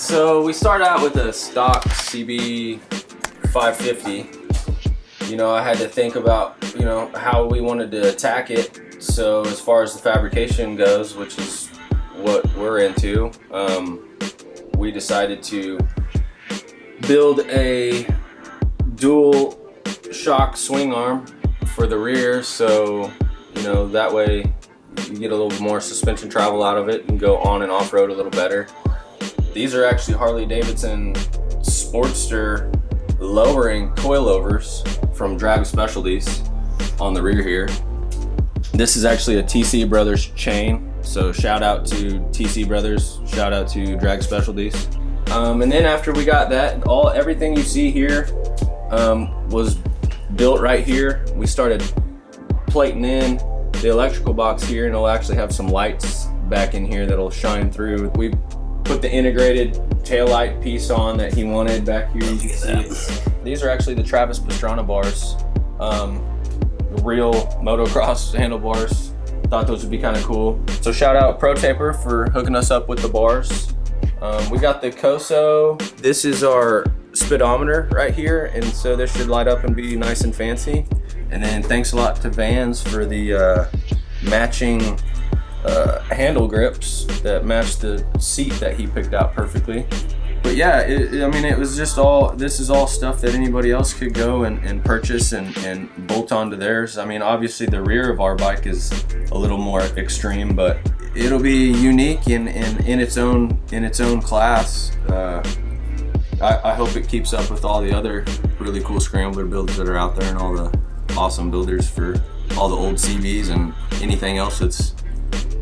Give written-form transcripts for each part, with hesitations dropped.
So we start out with a stock CB 550. You know, I had to think about, you know, how we wanted to attack it. So as far as the fabrication goes, which is what we're into, we decided to build a dual shock swing arm for the rear, so you know, that way you get a little more suspension travel out of it and go on and off-road a little better. These are actually Harley-Davidson Sportster lowering coilovers from Drag Specialties on the rear here. This is actually a TC Brothers chain, so shout out to TC Brothers, shout out to Drag Specialties. And then after we got that, everything you see here was built right here. We started plating in the electrical box here, and it'll actually have some lights back in here that'll shine through. We put the integrated taillight piece on that he wanted back here. You can see these are actually the Travis Pastrana bars, the real motocross handlebars. Thought those would be kind of cool. So shout out Pro Taper for hooking us up with the bars. We got the Coso. This is our speedometer right here, and so this should light up and be nice and fancy. And then thanks a lot to Vans for the matching handle grips that match the seat that he picked out perfectly. But yeah, I mean, it was just this is all stuff that anybody else could go and purchase and bolt onto theirs. I mean, obviously the rear of our bike is a little more extreme, but it'll be unique in its own class. I hope it keeps up with all the other really cool Scrambler builds that are out there, and all the awesome builders for all the old CVs and anything else that's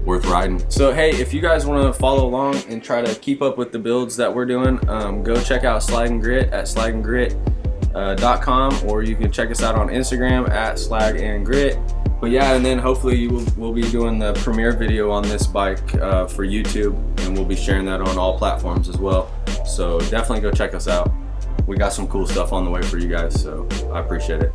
worth riding. So hey, if you guys want to follow along and try to keep up with the builds that we're doing, go check out Slag and Grit at slagandgrit.com, or you can check us out on Instagram at Slag and Grit. But yeah, and then hopefully we'll be doing the premiere video on this bike for YouTube, and we'll be sharing that on all platforms as well. So definitely go check us out. We got some cool stuff on the way for you guys, so I appreciate it.